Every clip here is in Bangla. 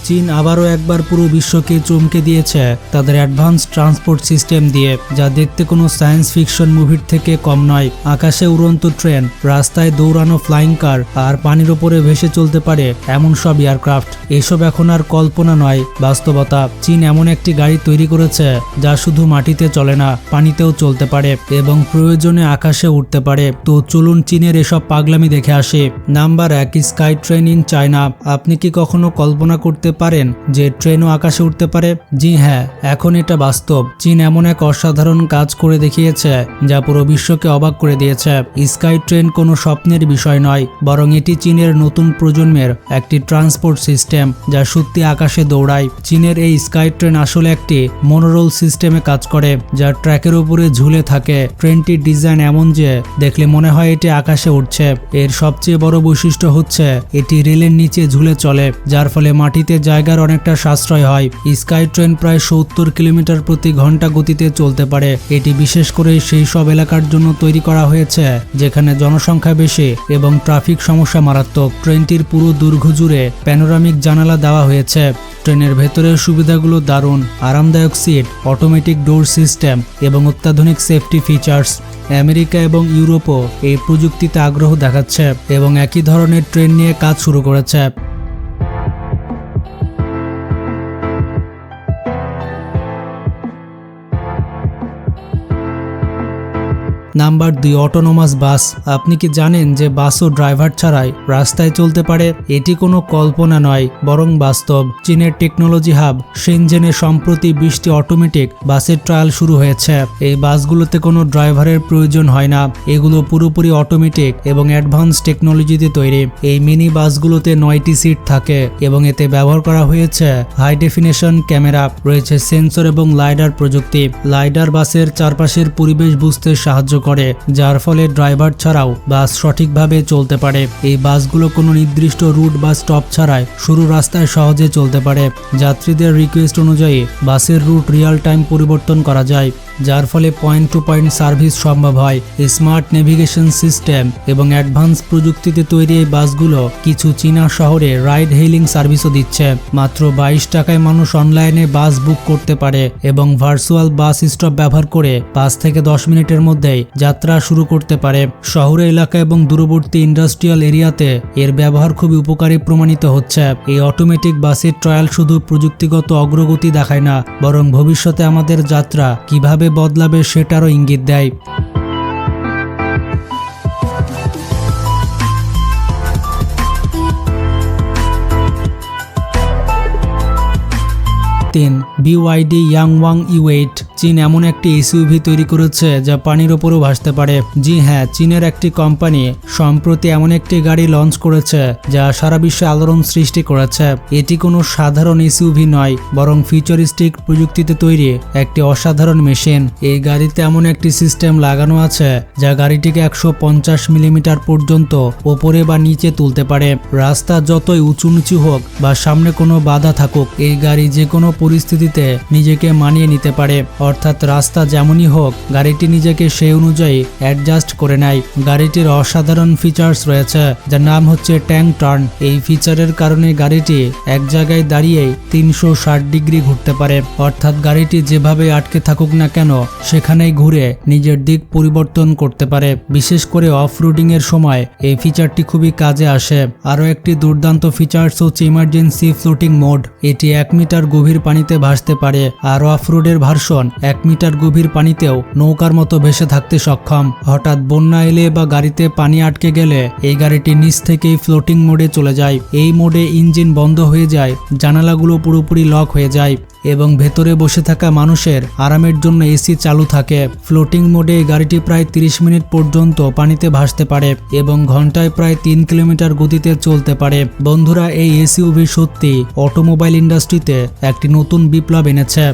চীন আবারও একবার পুরো বিশ্বকে চমকে দিয়েছে তাদের অ্যাডভান্স ট্রান্সপোর্ট সিস্টেম দিয়ে, যা দেখতে কোনো সায়েন্স ফিকশন মুভির থেকে কম নয়। আকাশে উড়ন্ত ট্রেন, রাস্তায় দৌড়ানো ফ্লাইং কার আর পানির ওপরে ভেসে চলতে পারে এমন সব এয়ারক্রাফট। এসব এখন আর কল্পনা নয়, বাস্তবতা। চীন এমন একটি গাড়ি তৈরি করেছে যা শুধু মাটিতে চলে না, পানিতেও চলতে পারে এবং প্রয়োজনে আকাশে উঠতে পারে। তো চলুন চীনের এসব পাগলামি দেখে আসি। Number 1, sky train in China. আপনি কি কখনো কল্পনা করতে পারেন যে ট্রেনও আকাশে উঠতে পারে? জি হ্যাঁ, এখন এটা বাস্তব। চীন এমন এক অসাধারণ কাজ করে দেখিয়েছে যা পুরো বিশ্বকে অবাক করে দিয়েছে। স্কাই ট্রেন কোনো স্বপ্নের বিষয় নয়, বরং এটি চীনের নতুন প্রজন্মের একটি ট্রান্সপোর্ট সিস্টেম যা সত্যি আকাশে দৌড়ায়। চীনের এই স্কাই ট্রেন আসলে একটি মনোরোল সিস্টেমে কাজ করে, যা ট্র্যাকের উপরে ঝুলে থাকে। ট্রেনটির ডিজাইন এমন যে দেখলে মনে হয় এটি আকাশে উঠছে। এর সবচেয়ে বড় বৈশিষ্ট্য হচ্ছে এটি রেলের নিচে ঝুলে চলে, যার ফলে মাটিতে জায়গার অনেকটা সাশ্রয় হয়। স্কাই ট্রেন প্রায় 70 কিলোমিটার প্রতি ঘন্টা গতিতে চলতে পারে। এটি বিশেষ করে সেই সব এলাকার জন্য তৈরি করা হয়েছে যেখানে জনসংখ্যা বেশি এবং ট্রাফিক সমস্যা মারাত্মক। ট্রেনটির পুরো দৈর্ঘ্য জুড়ে প্যানোরামিক জানালা দেওয়া হয়েছে। ট্রেনের ভেতরের সুবিধাগুলো দারুণ, আরামদায়ক সিট, অটোমেটিক ডোর সিস্টেম এবং অত্যাধুনিক সেফটি ফিচার্স। আমেরিকা এবং ইউরোপও এই প্রযুক্তিতে আগ্রহ দেখাচ্ছে এবং একই ধরনের ট্রেন নিয়ে কাজ শুরু করেছে। নাম্বার 2, অটোনোমাস বাস। আপনি কি জানেন যে বাসও ড্রাইভার ছাড়াই রাস্তায় চলতে পারে? এটি কোনো কল্পনা নয়, বরং বাস্তব। চীনের টেকনোলজি হাব শেনজেনে সম্প্রতি 20টি অটোমেটিক বাসের ট্রায়াল শুরু হয়েছে। এই বাসগুলোতে কোনো ড্রাইভারের প্রয়োজন হয় না, এগুলো পুরোপুরি অটোমেটিক এবং অ্যাডভান্স টেকনোলজিতে তৈরি। এই মিনি বাসগুলোতে 9টি সিট থাকে এবং এতে ব্যবহার করা হয়েছে হাই ডেফিনেশন ক্যামেরা, রয়েছে সেন্সর এবং লাইডার প্রযুক্তি। লাইডার বাসের চারপাশের পরিবেশ বুঝতে সাহায্য করে, যার ফলে ড্রাইভার ছাড়াও বাস সঠিকভাবে চলতে পারে। এই বাসগুলো কোনো নির্দিষ্ট রুট বা স্টপ ছাড়াই সরু রাস্তায় সহজে চলতে পারে। যাত্রীদের রিকোয়েস্ট অনুযায়ী বাসের রুট রিয়েল টাইম পরিবর্তন করা যায়, যার ফলে পয়েন্ট টু পয়েন্ট সার্ভিস সম্ভব হয়। স্মার্ট নেভিগেশন সিস্টেম এবং অ্যাডভান্স প্রযুক্তিতে তৈরি এই বাসগুলো কিছু চীনা শহরে রাইড হেইলিং সার্ভিসও দিচ্ছে। মাত্র 22 টাকায় মানুষ অনলাইনে বাস বুক করতে পারে এবং ভার্চুয়াল বাস স্টপ ব্যবহার করে 5 থেকে 10 মিনিটের মধ্যেই যাত্রা শুরু করতে পারে। শহরে এলাকা এবং দূরবর্তী ইন্ডাস্ট্রিয়াল এরিয়াতে এর ব্যবহার খুবই উপকারী প্রমাণিত হচ্ছে। এই অটোমেটিক বাসের ট্রায়াল শুধু প্রযুক্তিগত অগ্রগতি দেখায় না, বরং ভবিষ্যতে আমাদের যাত্রা কিভাবে বদলাবে সেটারও ইঙ্গিত দেয়। 3, BYD ইয়াংওয়াং E8। চীন এমন একটি এসইউভি তৈরি করেছে যা পানির ওপরও ভাসতে পারে। জি হ্যাঁ, চীনের একটি কোম্পানি সম্প্রতি এমন একটি গাড়ি লঞ্চ করেছে যা সারা বিশ্বে আলোড়ন সৃষ্টি করেছে। এটি কোনো সাধারণ এসইউভি নয়, বরং ফিউচারিস্টিক প্রযুক্তিতে তৈরি একটি অসাধারণ মেশিন। এই গাড়িতে এমন একটি সিস্টেম লাগানো আছে যা গাড়িটিকে 150 মিলিমিটার পর্যন্ত ওপরে বা নিচে তুলতে পারে। রাস্তা যতই উঁচু নিচু হোক বা সামনে কোনো বাধা থাকুক, এই গাড়ি যে কোনো পরিস্থিতিতে নিজেকে মানিয়ে নিতে পারে। অর্থাৎ রাস্তা যেমনই হোক, গাড়িটি নিজেকে সেই অনুযায়ী অ্যাডজাস্ট করে নেয়। গাড়িটির অসাধারণ ফিচার্স রয়েছে যার নাম হচ্ছে ট্যাঙ্ক টার্ন। এই ফিচারের কারণে গাড়িটি এক জায়গায় দাঁড়িয়েই 360 ডিগ্রি ঘুরতে পারে। অর্থাৎ গাড়িটি যেভাবে আটকে থাকুক না কেন, সেখানেই ঘুরে নিজের দিক পরিবর্তন করতে পারে। বিশেষ করে অফ রোডিং এর সময় এই ফিচারটি খুবই কাজে আসে। আরও একটি দুর্দান্ত ফিচার্স হচ্ছে ইমার্জেন্সি ফ্লোটিং মোড। এটি 1 মিটার গভীর পানিতে ভাসতে পারে আর অফ রোডের ভার্সন 1 মিটার গভীর পানিতেও নৌকার মতো ভেসে থাকতে সক্ষম। হঠাৎ বন্যা এলে বা গাড়িতে পানি আটকে গেলে এই গাড়িটি নিচ থেকেই ফ্লোটিং মোডে চলে যায়। এই মোডে ইঞ্জিন বন্ধ হয়ে যায়, জানালাগুলো পুরোপুরি লক হয়ে যায় এবং ভেতরে বসে থাকা মানুষের আরামের জন্য এসি চালু থাকে। ফ্লোটিং মোডে গাড়িটি প্রায় 30 মিনিট পর্যন্ত পানিতে ভাসতে পারে এবং ঘন্টায় প্রায় 3 কিলোমিটার গতিতে চলতে পারে। বন্ধুরা, এই এসইউভি সত্যি অটোমোবাইল ইন্ডাস্ট্রিতে একটি নতুন বিপ্লব এনেছে।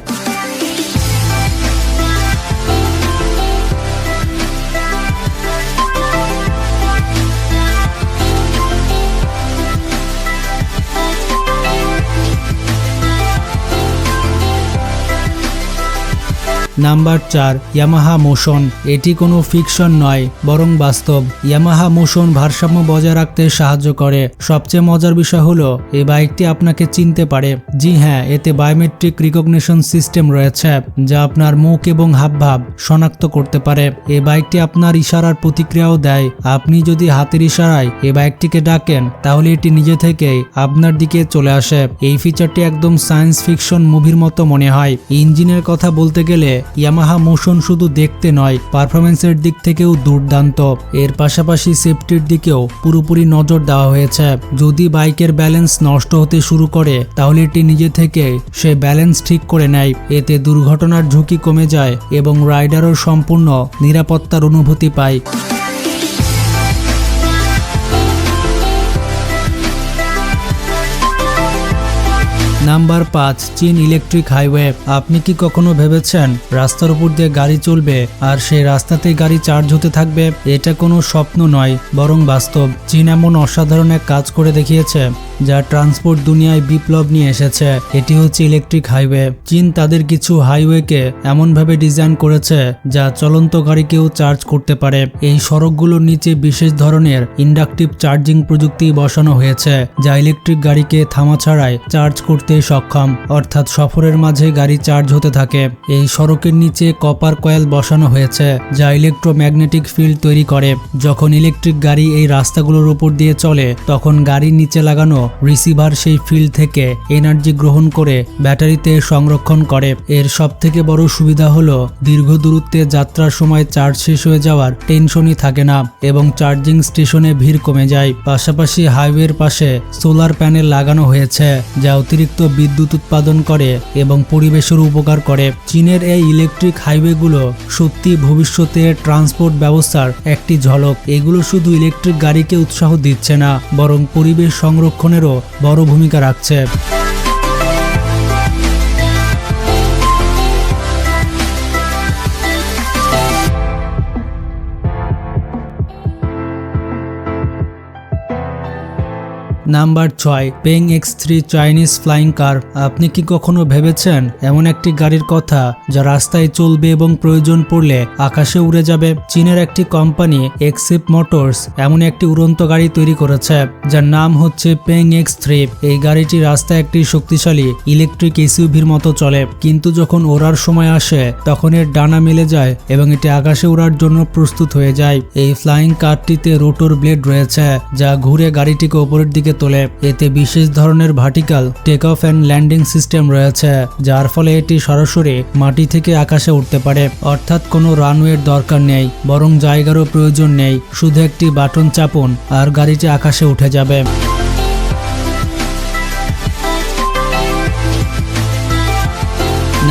Number 4, Yamaha motion. এটি কোনো ফিকশন নয় বরং বাস্তব। ইয়ামাহা মোশন ভারসাম্য বজায় রাখতে সাহায্য করে। সবচেয়ে মজার বিষয় হলো এই বাইকটি আপনাকে চিনতে পারে। জি হ্যাঁ, এতে বায়োমেট্রিক রিকগনিশন সিস্টেম রয়েছে যা আপনার মুখ এবং হাবভাব শনাক্ত করতে পারে। এই বাইকটি আপনার ইশারার প্রতিক্রিয়াও দেয়। আপনি যদি হাতের ইশারায় এই বাইকটিকে ডাকেন তাহলে এটি নিজে থেকেই আপনার দিকে চলে আসে। এই ফিচারটি একদম সায়েন্স ফিকশন মুভির মতো মনে হয়। ইঞ্জিনের কথা বলতে গেলে ইয়ামাহা মোশন শুধু দেখতে নয়, পারফরমেন্সের দিক থেকেও দুর্দান্ত। এর পাশাপাশি সেফটির দিকেও পুরোপুরি নজর দেওয়া হয়েছে। যদি বাইকের ব্যালেন্স নষ্ট হতে শুরু করে তাহলে এটি নিজে থেকে সে ব্যালেন্স ঠিক করে নেয়। এতে দুর্ঘটনার ঝুঁকি কমে যায় এবং রাইডারও সম্পূর্ণ নিরাপত্তার অনুভূতি পায়। নাম্বার 5, চীন ইলেকট্রিক হাইওয়ে। আপনি কি কখনো ভেবেছেন রাস্তার উপর দিয়ে গাড়ি চলবে আর সেই রাস্তাতেই গাড়ি চার্জ হতে থাকবে? এটা কোনো স্বপ্ন নয় বরং বাস্তব। চীন এমন অসাধারণ এক কাজ করে দেখিয়েছে যা ট্রান্সপোর্ট দুনিয়ায় বিপ্লব নিয়ে এসেছে। এটি হচ্ছে ইলেকট্রিক হাইওয়ে। চীন তাদের কিছু হাইওয়েকে এমনভাবে ডিজাইন করেছে যা চলন্ত গাড়িকেও চার্জ করতে পারে। এই সড়কগুলোর নিচে বিশেষ ধরনের ইন্ডাকটিভ চার্জিং প্রযুক্তি বসানো হয়েছে যা ইলেকট্রিক গাড়িকে থামা ছাড়াই চার্জ করতে সক্ষম, অর্থাৎ সফরের মাঝে গাড়ি চার্জ হতে থাকে। এই সড়কের নিচে কপার কয়েল বসানো হয়েছে যা ইলেকট্রোম্যাগনেটিক ফিল্ড তৈরি করে। যখন ইলেকট্রিক গাড়ি এই রাস্তাগুলোর উপর দিয়ে চলে তখন গাড়ির নিচে লাগানো রিসিভার সেই ফিল্ড থেকে এনার্জি গ্রহণ করে ব্যাটারিতে সংরক্ষণ করে। এর সবথেকে বড় সুবিধা হলো দীর্ঘ দূরত্বে যাত্রার সময় চার্জ শেষ হয়ে যাওয়ার টেনশনই থাকে না এবং চার্জিং স্টেশনে ভিড় কমে যায়। পাশাপাশি হাইওয়ের পাশে সোলার প্যানেল লাগানো হয়েছে যা অতিরিক্ত বিদ্যুৎ উৎপাদন করে এবং পরিবেশের উপকার করে। চীনের এই ইলেকট্রিক হাইওয়েগুলো সত্যি ভবিষ্যতের ট্রান্সপোর্ট ব্যবস্থার একটি ঝলক। এগুলো শুধু ইলেকট্রিক গাড়িকে উৎসাহ দিচ্ছে না বরং পরিবেশ সংরক্ষণেরও বড় ভূমিকা রাখছে। Number 6, Peng X3 Chinese flying কার। আপনি কি কখনো ভেবেছেন এমন একটি গাড়ির কথা যা রাস্তায় চলবে এবং প্রয়োজন পড়লে আকাশে উড়ে যাবে? চীনের একটি কোম্পানি এক্সিপ মোটরস এমন একটি উড়ন্ত গাড়ি তৈরি করেছে যার নাম হচ্ছে পেং X3। এই গাড়িটি রাস্তায় একটি শক্তিশালী ইলেকট্রিক এসইউভির মতো চলে, কিন্তু যখন ওড়ার সময় আসে তখন এর ডানা মেলে যায় এবং এটি আকাশে ওড়ার জন্য প্রস্তুত হয়ে যায়। এই ফ্লাইং কারটিতে রোটর ব্লেড রয়েছে যা ঘুরে গাড়িটিকে উপরের দিকে তোলে। এতে বিশেষ ধরনের vertical take off and landing system রয়েছে যার ফলে এটি সরাসরি মাটি থেকে আকাশে উঠতে পারে, অর্থাৎ কোনো রানওয়ের দরকার নেই বরং জায়গারও প্রয়োজন নেই। শুধু একটি বাটন চাপুন আর গাড়িটি আকাশে উঠে যাবে।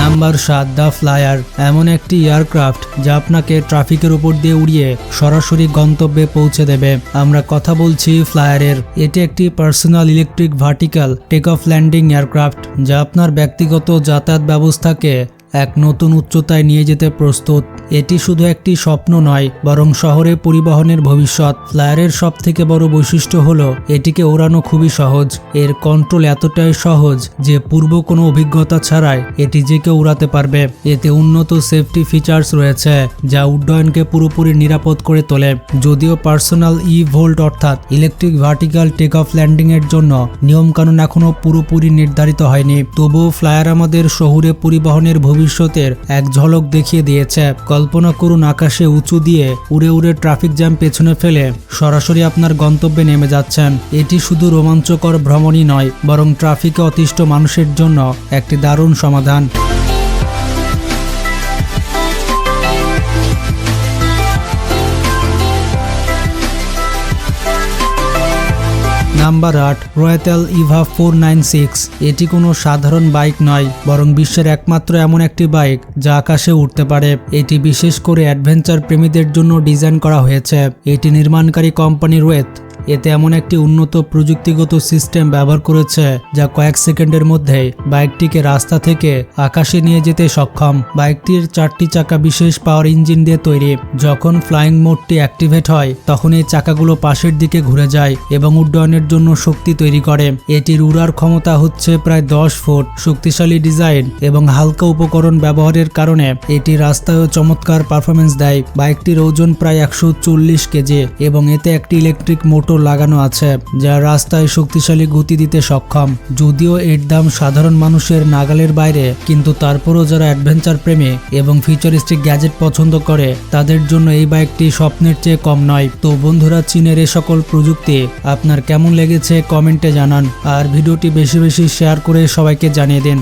Number 7, the flyer. এমন একটি এয়ারক্রাফট যা আপনাকে ট্রাফিকের উপর দিয়ে উড়িয়ে সরাসরি গন্তব্যে পৌঁছে দেবে। আমরা কথা বলছি ফ্লায়ারের। এটি একটি personal electric vertical take off landing aircraft যা আপনার ব্যক্তিগত যাতায়াত ব্যবস্থাকে এক নতুন উচ্চতায় নিয়ে যেতে প্রস্তুত। এটি শুধু একটি স্বপ্ন নয় বরং শহরে পরিবহনের ভবিষ্যৎ। ফ্লায়ারের সব থেকে বড় বৈশিষ্ট্য হলো এটিকে ওড়ানো খুবই সহজ। এর কন্ট্রোল এতটাই সহজ যে পূর্ব কোনো অভিজ্ঞতা ছাড়াই এটি যে কেউ উড়াতে পারবে। এতে উন্নত সেফটি ফিচার্স রয়েছে যা উড্ডয়নকে পুরোপুরি নিরাপদ করে তোলে। যদিও পার্সোনাল ভোল্ট অর্থাৎ electric vertical take off landing এর জন্য নিয়মকানুন এখনো পুরোপুরি নির্ধারিত হয়নি, তবুও ফ্লায়ার আমাদের শহুরে পরিবহনের ভবিষ্যতের এক ঝলক দেখিয়ে দিয়েছে। কল্পনা করুন আকাশে উঁচু দিয়ে উড়ে উড়ে ট্রাফিক জ্যাম পেছনে ফেলে সরাসরি আপনার গন্তব্যে নেমে যাচ্ছেন। এটি শুধু রোমাঞ্চকর ভ্রমণই নয় বরং ট্রাফিকে অতিষ্ঠ মানুষের জন্য একটি দারুণ সমাধান। Number 8, royal Eva 496। এটি কোনো সাধারণ বাইক নয় বরং বিশ্বের একমাত্র এমন একটি বাইক যা আকাশে উঠতে পারে। এটি বিশেষ করে অ্যাডভেঞ্চার প্রেমীদের জন্য ডিজাইন করা হয়েছে। এটি নির্মাণকারী কোম্পানি রয়েত এতে এমন একটি উন্নত প্রযুক্তিগত সিস্টেম ব্যবহার করেছে যা কয়েক সেকেন্ডের মধ্যেই বাইকটিকে রাস্তা থেকে আকাশে নিয়ে যেতে সক্ষম। বাইকটির 4টি চাকা বিশেষ পাওয়ার ইঞ্জিন দিয়ে তৈরি। যখন ফ্লাইং মোডটি অ্যাক্টিভেট হয় তখন এই চাকাগুলো পাশের দিকে ঘুরে যায় এবং উড্ডয়নের জন্য শক্তি তৈরি করে। এটির উড়ার ক্ষমতা হচ্ছে প্রায় 10 ফুট। শক্তিশালী ডিজাইন এবং হালকা উপকরণ ব্যবহারের কারণে এটি রাস্তায়ও চমৎকার পারফরমেন্স দেয়। বাইকটির ওজন প্রায় 140 কেজি এবং এতে একটি ইলেকট্রিক মোটর লাগানো আছে যা রাস্তায় শক্তিশালী গতি দিতে সক্ষম। যদিও এর দাম সাধারণ মানুষের নাগালের বাইরে, কিন্তু তারপরও যারা অ্যাডভেঞ্চার প্রেমী এবং ফিউচারিস্টিক গ্যাজেট পছন্দ করে তাদের জন্য এই বাইকটি স্বপ্নের চেয়ে কম নয়। তো বন্ধুরা, চীনের এ সকল প্রযুক্তি আপনার কেমন লেগেছে কমেন্টে জানান, আর ভিডিওটি বেশি বেশি শেয়ার করে সবাইকে জানিয়ে দিন।